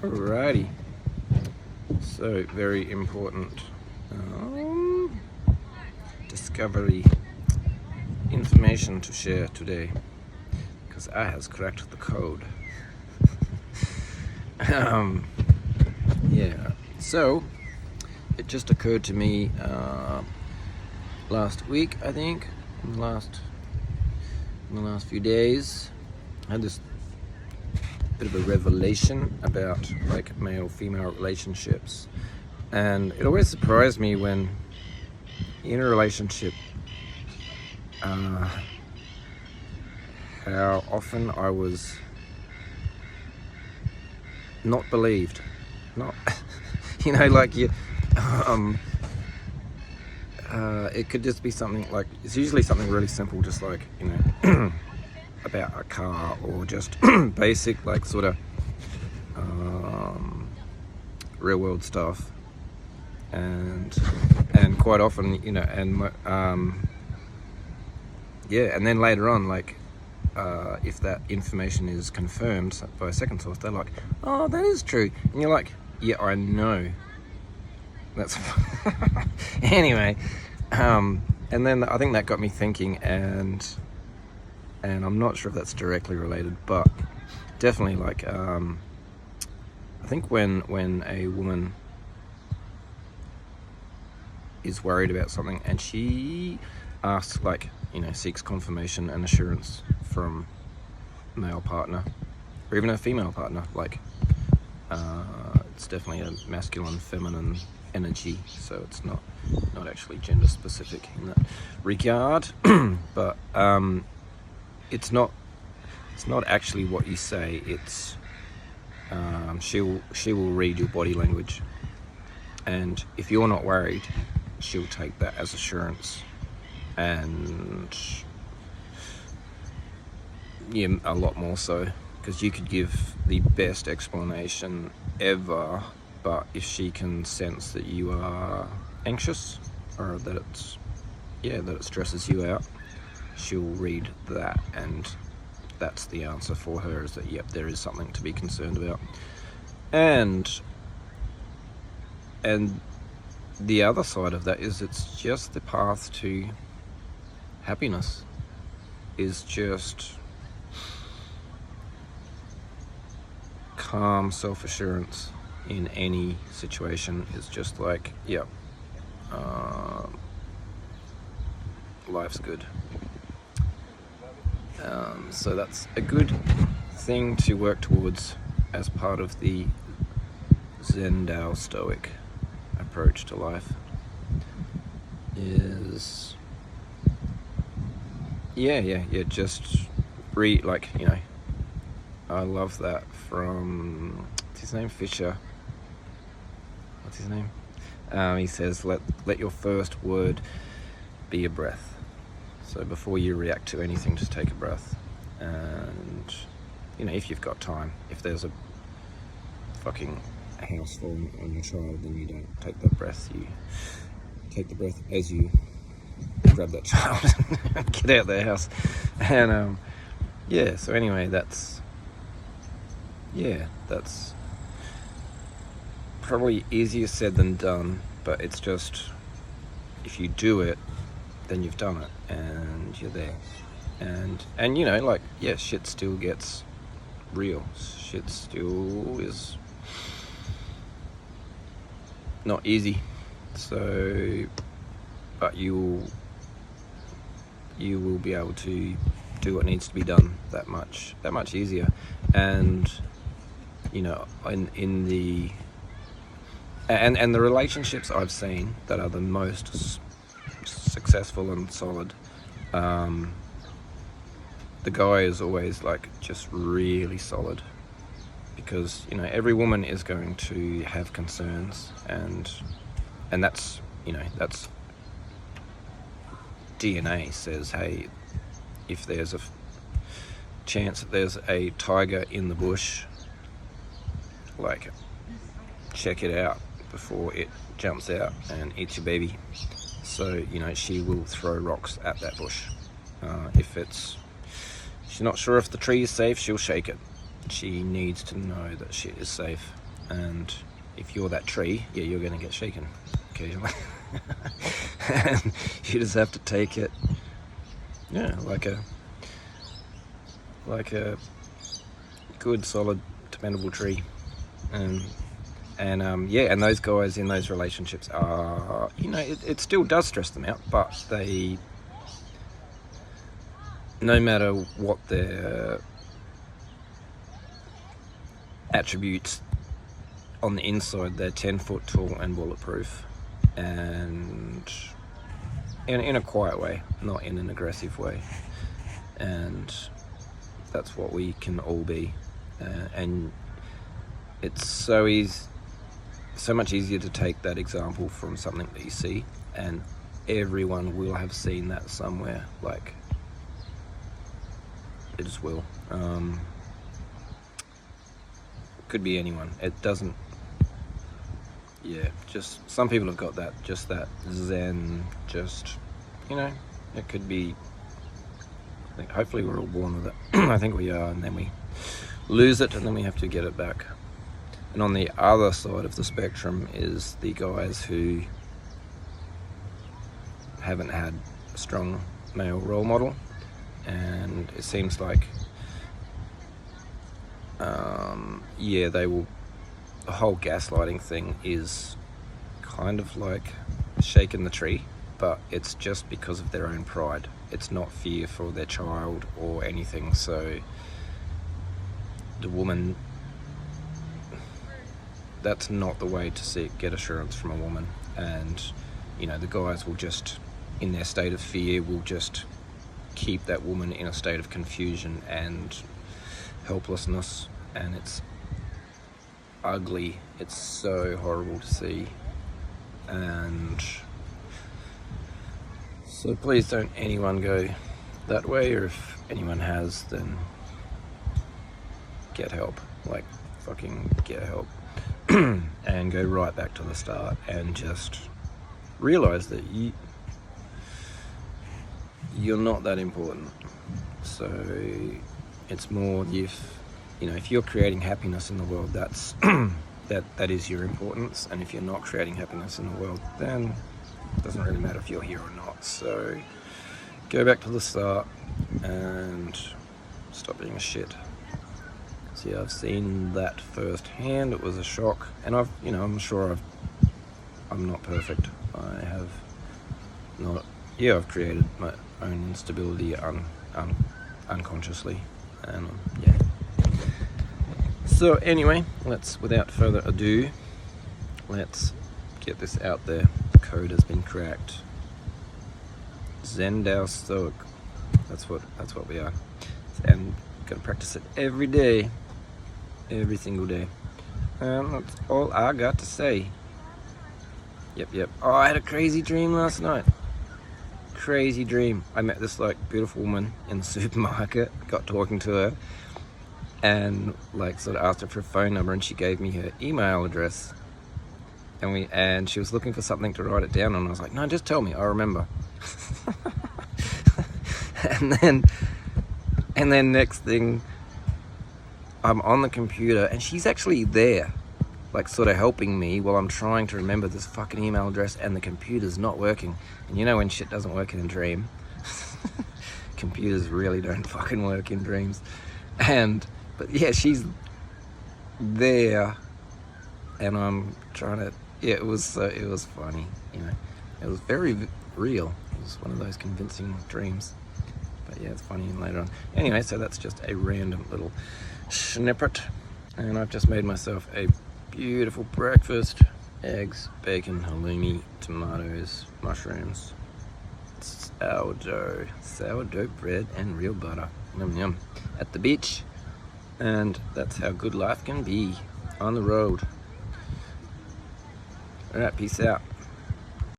Alrighty. So, very important discovery information to share today, because I has cracked the code. So it just occurred to me last week, I think, in the last few days, I had this bit of a revelation about like male-female relationships, and it always surprised me when in a relationship how often I was not believed. Not like you it could just be something like, it's usually something really simple, just like, about a car, or just basic, like, sort of real world stuff, and quite often, and then later on, like, if that information is confirmed by a second source, they're like, oh, that is true, and you're like, yeah, I know, that's anyway, and then I think that got me thinking, and I'm not sure if that's directly related, but definitely, like, I think when a woman is worried about something and she asks, like, seeks confirmation and assurance from a male partner, or even a female partner, like, it's definitely a masculine, feminine energy, so it's not actually gender specific in that regard, but it's not actually what you say. It's she will read your body language, and if you're not worried, she'll take that as assurance, and a lot more so, because you could give the best explanation ever, but if she can sense that you are anxious, or that it stresses you out, she'll read that, and that's the answer for her, is that, yep, there is something to be concerned about. And the other side of that is, it's just the path to happiness, is just calm self-assurance in any situation, is just like, yep, life's good. So that's a good thing to work towards as part of the ZenTaoStoic approach to life, is just like, I love that from, what's his name, Fisher, what's his name, he says, let your first word be a breath. So before you react to anything, just take a breath, and if you've got time, if there's a fucking house falling on your child, then you don't take that breath, you take the breath as you grab that child and get out of their house. And so anyway, that's probably easier said than done, but it's just, if you do it, then you've done it, and you're there, and like, shit still gets real, shit still is not easy, so, but you will be able to do what needs to be done that much easier. And in the and the relationships I've seen that are the most successful and solid, the guy is always, like, just really solid, because every woman is going to have concerns, and that's that's DNA says, hey, if there's a chance that there's a tiger in the bush, like, check it out before it jumps out and eats your baby. So she will throw rocks at that bush. If she's not sure if the tree is safe, she'll shake it. She needs to know that shit is safe. and if you're that tree, yeah, you're going to get shaken occasionally. And you just have to take it, yeah, like a good, solid, dependable tree. And those guys in those relationships are, it still does stress them out, but they, no matter what their attributes on the inside, they're 10 foot tall and bulletproof, and in a quiet way, not in an aggressive way. And that's what we can all be. And it's so much easier to take that example from something that you see, and everyone will have seen that somewhere. Like, it just will. Could be anyone. It doesn't. Yeah, just some people have got that, just that zen, just, it could be, I think hopefully we're all born with it. I think we are, and then we lose it, and then we have to get it back. And on the other side of the spectrum is the guys who haven't had a strong male role model, and it seems like, they will. The whole gaslighting thing is kind of like shaking the tree, but it's just because of their own pride. It's not fear for their child or anything. So the woman, that's not the way to get assurance from a woman. And the guys will just, in their state of fear, will just keep that woman in a state of confusion and helplessness, and it's ugly. It's so horrible to see. And so please don't anyone go that way, or if anyone has, then get help. Like, fucking get help. And go right back to the start and just realize that you're not that important. So it's more if you're creating happiness in the world, that's that is your importance. And if you're not creating happiness in the world, then it doesn't really matter if you're here or not. So go back to the start and stop being a shit. So yeah, I've seen that firsthand. It was a shock, and I'm sure I'm not perfect. I have not. Yeah, I've created my own instability unconsciously, and yeah. So anyway, without further ado, let's get this out there. The code has been cracked. ZenTaoStoic. That's what we are, and gotta practice it every day. Every single day. That's all I got to say. Yep. Oh, I had a crazy dream last night. Crazy dream. I met this beautiful woman in the supermarket, got talking to her, and sort of asked her for a phone number, and she gave me her email address. And she was looking for something to write it down, and I was like, no, just tell me, I'll remember. and then next thing, I'm on the computer, and she's actually there, sort of helping me while I'm trying to remember this fucking email address, and the computer's not working. And when shit doesn't work in a dream, computers really don't fucking work in dreams. But yeah, she's there, and I'm trying to, it was funny, it was very real. It was one of those convincing dreams. But yeah, it's funny later on. Anyway, so that's just a random little snippet, and I've just made myself a beautiful breakfast: eggs, bacon, halloumi, tomatoes, mushrooms, sourdough bread, and real butter. Yum yum. At the beach, and that's how good life can be on the road. All right, peace out.